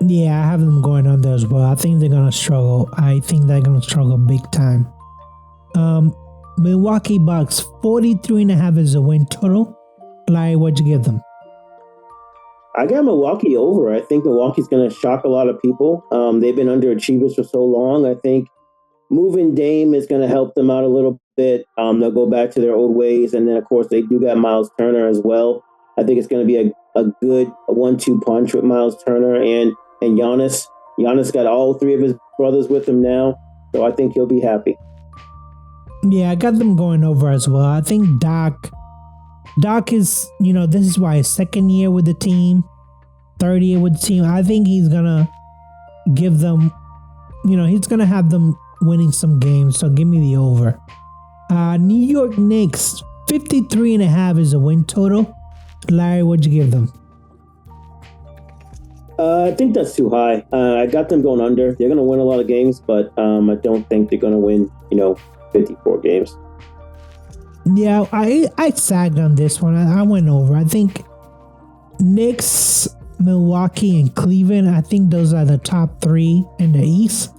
Yeah, I have them going under as well. I think they're going to struggle. I think they're going to struggle big time. Milwaukee Bucks 43.5 is a win total. Larry, what'd you give them? I got Milwaukee over. I think Milwaukee's going to shock a lot of people. They've been underachievers for so long. I think moving Dame is going to help them out a little bit. They'll go back to their old ways. And then, of course, they do got Miles Turner as well. I think it's going to be a good 1-2 punch with Miles Turner and Giannis. Giannis got all three of his brothers with him now, so I think he'll be happy. Yeah, I got them going over as well. I think Doc is, this is why his second year with the team, third year with the team. I think he's gonna give them, he's gonna have them winning some games. So give me the over. New York Knicks, 53.5 is a win total. Larry, what'd you give them? I think that's too high. I got them going under. They're going to win a lot of games, but I don't think they're going to win, 54 games. Yeah, I sagged on this one. I went over. I think Knicks, Milwaukee, and Cleveland, I think those are the top three in the East.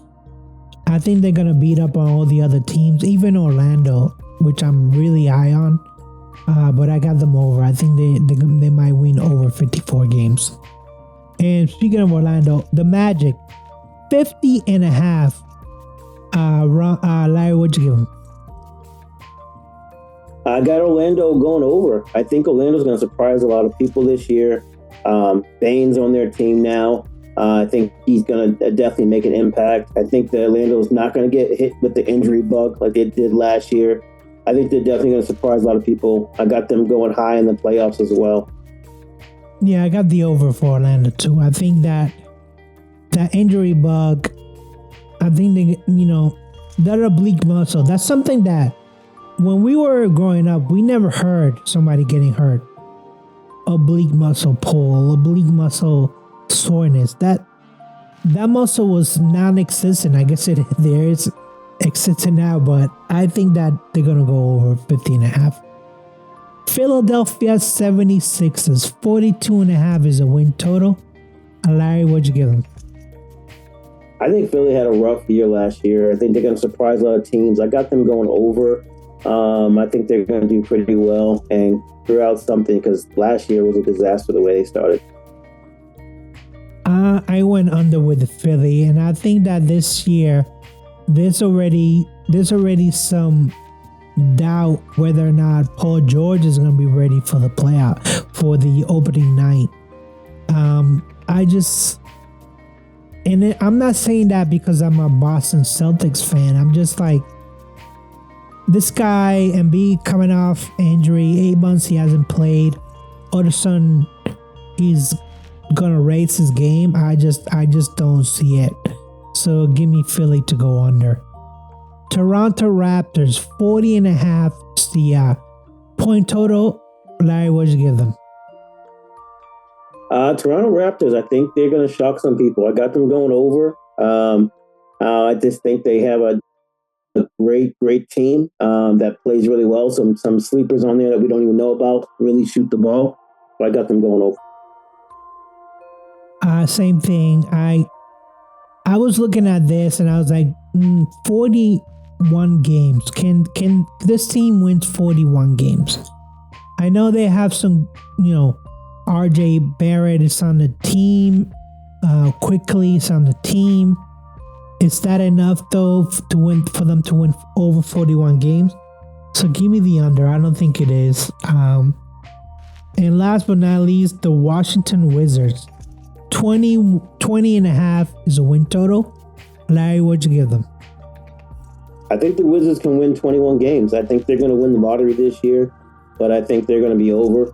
I think they're going to beat up on all the other teams, even Orlando, which I'm really high on. But I got them over. I think they might win over 54 games. And speaking of Orlando, the Magic, 50.5. Larry, what'd you give them? I got Orlando going over. I think Orlando's going to surprise a lot of people this year. Bane's on their team now. I think he's going to definitely make an impact. I think that Orlando's not going to get hit with the injury bug like they did last year. I think they're definitely going to surprise a lot of people. I got them going high in the playoffs as well. Yeah, I got the over for Orlando too. I think that injury bug, I think that oblique muscle, that's something that when we were growing up, we never heard somebody getting hurt. Oblique muscle pull, oblique muscle soreness. That muscle was non-existent. I guess there is existent now, but I think that they're going to go over 50.5. Philadelphia 76ers, 42.5 is a win total. Larry, what'd you give them? I think Philly had a rough year last year. I think they're going to surprise a lot of teams. I got them going over. I think they're going to do pretty well and throw out something because last year was a disaster the way they started. I went under with Philly, and I think that this year there's already some doubt whether or not Paul George is going to be ready for the playoff for the opening night. I'm not saying that because I'm a Boston Celtics fan. I'm just like, this guy Embiid coming off injury, 8 months he hasn't played. All of a sudden, he's gonna raise his game. I just don't see it. So give me Philly to go under. Toronto Raptors, 40.5 is the point total. Larry, what'd you give them? Toronto Raptors, I think they're going to shock some people. I got them going over. I just think they have a great team that plays really well. Some sleepers on there that we don't even know about really shoot the ball. So I got them going over. Same thing. I was looking at this and I was like, 41 games. Can this team win 41 games? I know they have some, RJ Barrett is on the team. Quickly is on the team. Is that enough though for them to win over 41 games? So give me the under. I don't think it is. And last but not least, the Washington Wizards. 20.5 is a win total. Larry, what'd you give them? I think the Wizards can win 21 games. I think they're going to win the lottery this year, but I think they're going to be over.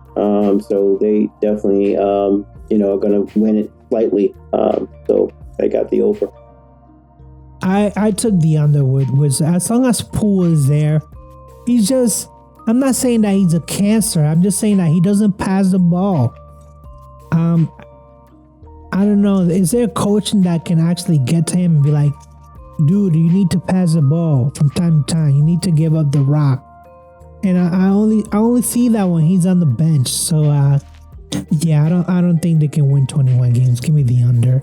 So they definitely, are going to win it slightly. So I got the over. I took the under with Wizards. As long as Poole is there, I'm not saying that he's a cancer. I'm just saying that he doesn't pass the ball. I don't know. Is there a coaching that can actually get to him and be like, dude, you need to pass the ball from time to time. You need to give up the rock. And I only see that when he's on the bench. So yeah, I don't think they can win 21 games. Give me the under.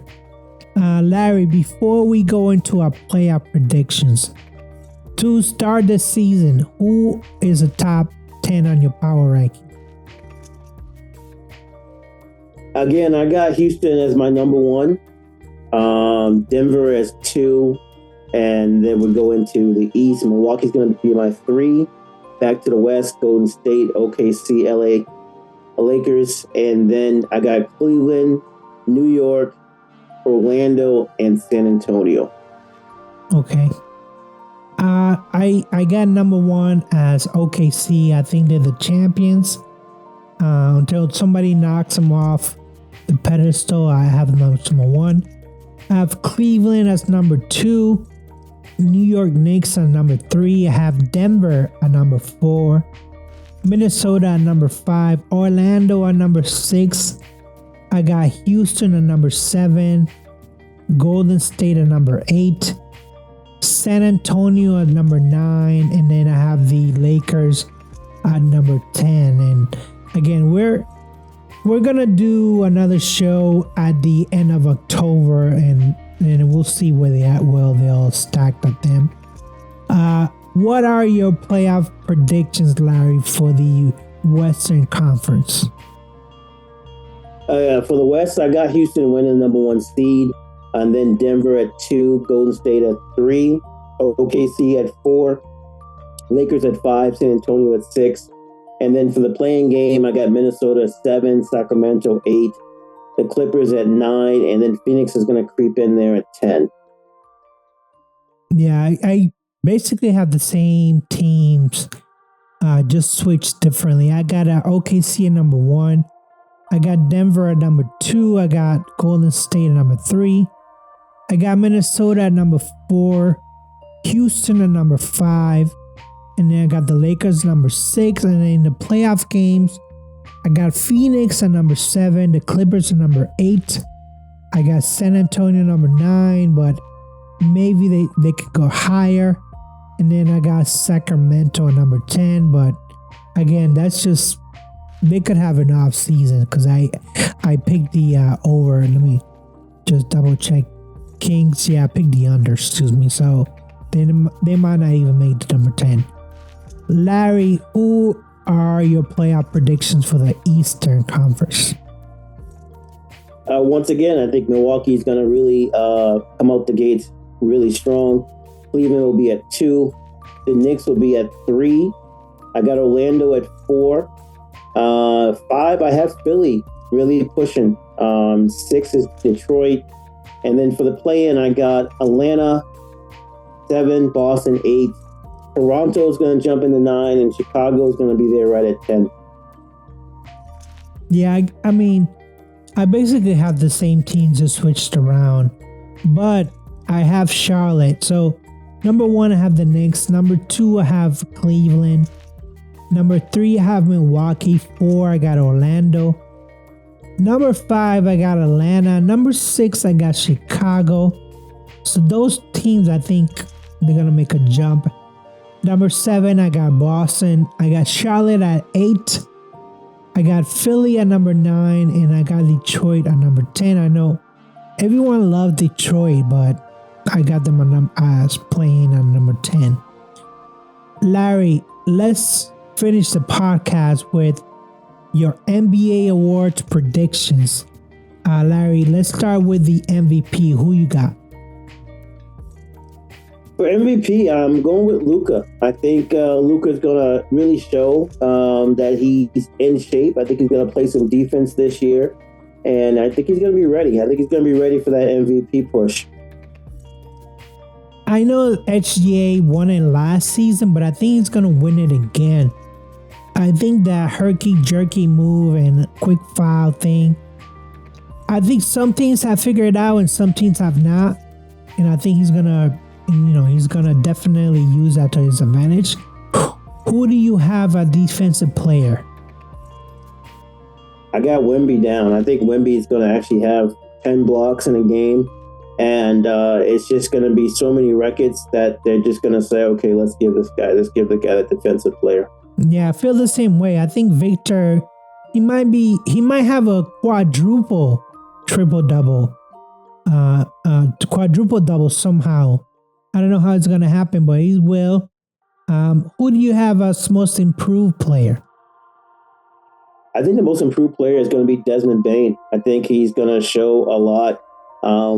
Larry, before we go into our playoff predictions, to start the season, who is a top 10 on your power ranking? Again, I got Houston as my number 1, Denver as 2, and then we go into the East. Milwaukee's going to be my 3. Back to the West, Golden State, OKC, LA, Lakers, and then I got Cleveland, New York, Orlando, and San Antonio. Okay. I got number one as OKC. I think they're the champions. Until somebody knocks them off the pedestal, I have them as number one. I have Cleveland as number two. New York Knicks at number three. I have Denver at number four. Minnesota at number five. Orlando at number six. I got Houston at number seven. Golden State at number eight. San Antonio at number nine. And then I have the Lakers at number 10. And again, we're gonna do another show at the end of October, and we'll see where they at. Well, they all stacked up them. What are your playoff predictions, Larry, for the Western Conference? For the West, I got Houston winning the number one seed, and then Denver at 2, Golden State at 3, OKC at 4, Lakers at 5, San Antonio at 6. And then for the playing game, I got Minnesota at 7, Sacramento 8, the Clippers at 9, and then Phoenix is going to creep in there at 10. Yeah, I basically have the same teams, just switched differently. I got OKC at number 1. I got Denver at number 2. I got Golden State at number 3. I got Minnesota at number 4. Houston at number 5. And then I got the Lakers number 6. And then in the playoff games, I got Phoenix at number 7. The Clippers at number 8. I got San Antonio number 9, but maybe they could go higher. And then I got Sacramento at number 10. But again, that's just, they could have an off season because I picked the over. Let me just double check. Kings, yeah, I picked the under, excuse me. So they might not even make the number 10. Larry, who are your playoff predictions for the Eastern Conference? Once again, I think Milwaukee's going to really come out the gates really strong. Cleveland will be at 2. The Knicks will be at 3. I got Orlando at 4. 5, I have Philly really pushing. 6 is Detroit. And then for the play-in, I got Atlanta 7, Boston 8. Toronto's going to jump into 9, and Chicago's going to be there right at 10. Yeah, I mean, I basically have the same teams just switched around, but I have Charlotte. So number 1, I have the Knicks. Number 2, I have Cleveland. Number 3, I have Milwaukee. 4, I got Orlando. Number 5, I got Atlanta. Number 6, I got Chicago. So those teams, I think they're going to make a jump. Number 7, I got Boston. I got Charlotte at 8. I got Philly at number 9. And I got Detroit at number 10. I know everyone loves Detroit, but I got them as playing at number 10. Larry, let's finish the podcast with your NBA awards predictions. Larry, let's start with the MVP. Who you got? For MVP, I'm going with Luka. I think Luka's going to really show that he's in shape. I think he's going to play some defense this year. And I think he's going to be ready. I think he's going to be ready for that MVP push. I know HGA won it last season, but I think he's going to win it again. I think that herky-jerky move and quick foul thing, I think some teams have figured it out and some teams have not. And I think he's going to definitely use that to his advantage. Who do you have a defensive player? I got Wemby down. I think Wemby is going to actually have 10 blocks in a game. And it's just going to be so many records that they're just going to say, okay, let's give the guy the defensive player. Yeah, I feel the same way. I think Victor, he might have a quadruple double somehow. I don't know how it's going to happen, but he will. Who do you have as most improved player? I think the most improved player is going to be Desmond Bane. I think he's going to show a lot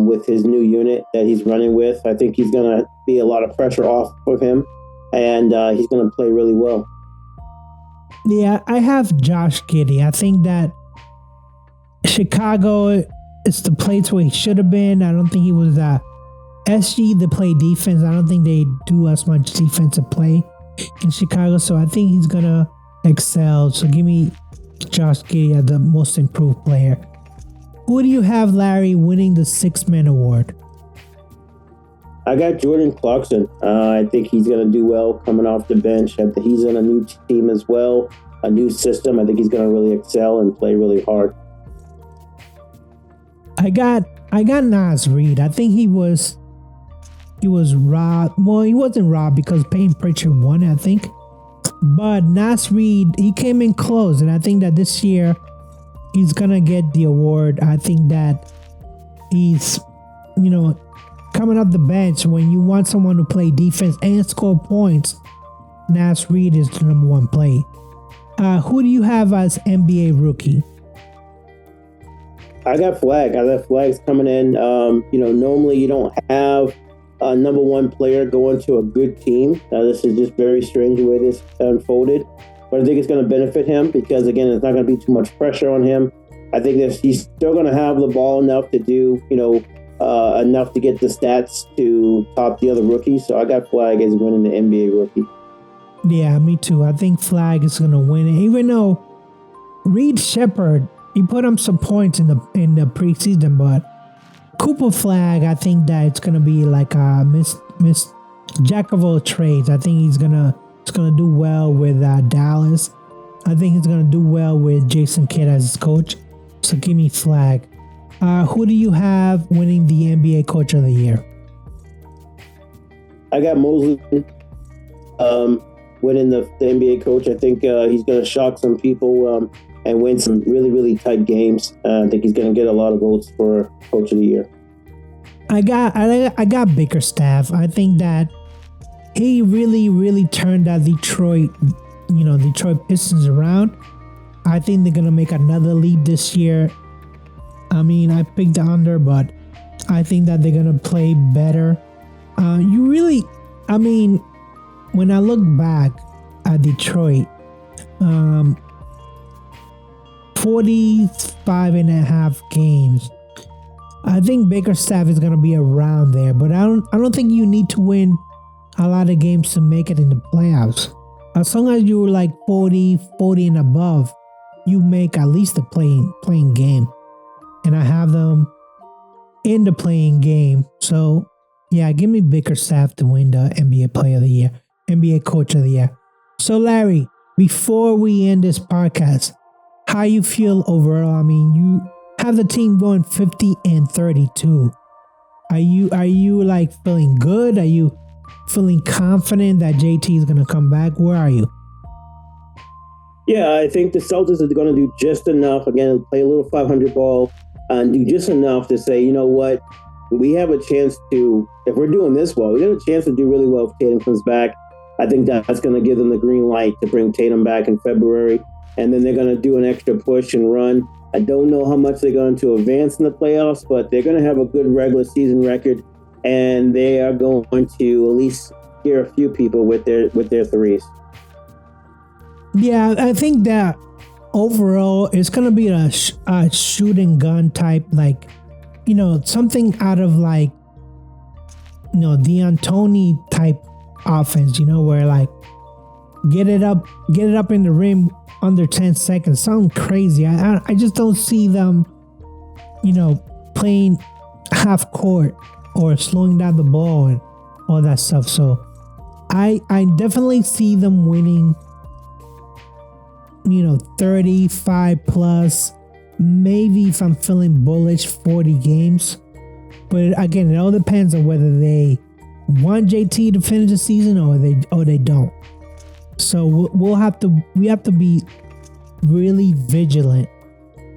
with his new unit that he's running with. I think he's going to be a lot of pressure off of him, and he's going to play really well. Yeah, I have Josh Giddey. I think that Chicago is the place where he should have been. I don't think he was SG to play defense. I don't think they do as much defensive play in Chicago, so I think he's gonna excel. So give me Josh Giddey as the most improved player. Who do you have, Larry, winning the Six-Man Award? I got Jordan Clarkson. I think he's going to do well coming off the bench. He's in a new team as well, a new system. I think he's going to really excel and play really hard. I got Nas Reed. I think he was robbed. Well, he wasn't robbed because Peyton Pritchard won, I think. But Nas Reed, he came in close, and I think that this year he's gonna get the award. I think that he's, coming off the bench, when you want someone to play defense and score points, Nas Reed is the number one play. Who do you have as NBA rookie? I got Flag. Flag's coming in. Normally you don't have a number one player going to a good team. This is just very strange the way this unfolded. But I think it's going to benefit him because, again, it's not going to be too much pressure on him. I think that he's still going to have the ball enough to do, enough to get the stats to top the other rookies. So I got Flag as winning the NBA rookie. Yeah, me too. I think Flag is going to win it. Even though Reed Shepherd, he put up some points in the preseason, but Cooper Flag, I think that it's going to be like a Miss Jack of all trades. I think he's going to do well with Dallas. I think he's going to do well with Jason Kidd as his coach. So give me Flag. Who do you have winning the NBA Coach of the Year? I got Mosley winning the NBA Coach. I think he's going to shock some people and win some really, really tight games. I think he's going to get a lot of votes for Coach of the Year. I got Bickerstaff. I think that he really, really turned that Detroit Pistons around. I think they're going to make another lead this year. I mean, I picked the under, but I think that they're going to play better. When I look back at Detroit, 45 and a half games, I think Bickerstaff is going to be around there, but I don't think you need to win a lot of games to make it in the playoffs. As long as you're like 40 and above, you make at least the playing game. And I have them in the playing game. So, yeah, give me Bickerstaff to win the NBA Player of the Year, NBA Coach of the Year. So, Larry, before we end this podcast, how you feel overall? I mean, you have the team going 50 and 32. Are you like feeling good? Are you feeling confident that JT is going to come back? Where are you? Yeah, I think the Celtics are going to do just enough. Again, play a little 500 ball and do just enough to say, you know what, we have a chance to, if we're doing this well, we have a chance to do really well if Tatum comes back. I think that's going to give them the green light to bring Tatum back in February. And then they're going to do an extra push and run. I don't know how much they're going to advance in the playoffs, but they're going to have a good regular season record. And they are going to at least scare a few people with their threes. Yeah, I think that overall it's going to be a shooting gun type, like, something out of like, D'Antoni type offense, where like get it up in the rim under 10 seconds. Sound crazy. I just don't see them, playing half court or slowing down the ball and all that stuff. So I definitely see them winning, 35 plus, maybe if I'm feeling bullish, 40 games. But again, it all depends on whether they want JT to finish the season or they don't. So we have to be really vigilant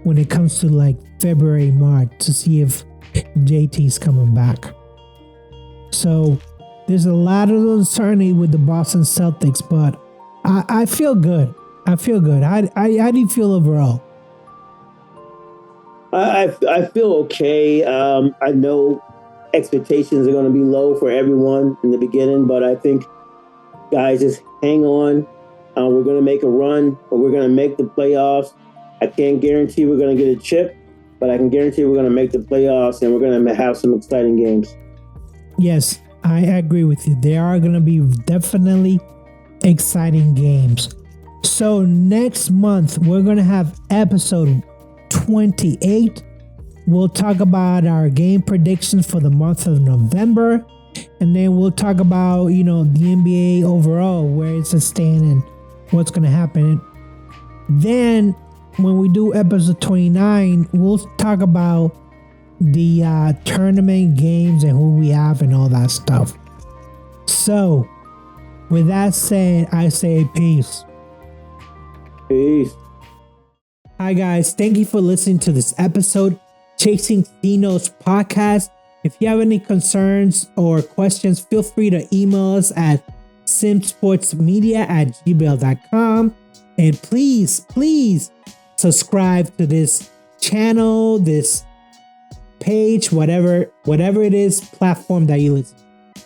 when it comes to like February, March to see if JT's coming back. So there's a lot of uncertainty with the Boston Celtics, but I feel good. How do you feel overall? I feel okay. I know expectations are going to be low for everyone in the beginning, but I think guys just hang on. We're going to make a run, or we're going to make the playoffs. I can't guarantee we're going to get a chip, but I can guarantee we're going to make the playoffs, and we're going to have some exciting games. Yes, I agree with you. There are going to be definitely exciting games. So next month, we're going to have episode 28. We'll talk about our game predictions for the month of November. And then we'll talk about, the NBA overall, where it's staying and what's going to happen. Then when we do episode 29, we'll talk about the tournament games and who we have and all that stuff. So with that said, I say peace. Peace. Hi guys, thank you for listening to this episode, Chasing Dino's podcast. If you have any concerns or questions, feel free to email us at simsportsmedia@gmail.com. And please subscribe to this channel, this page, whatever it is, platform that you listen to.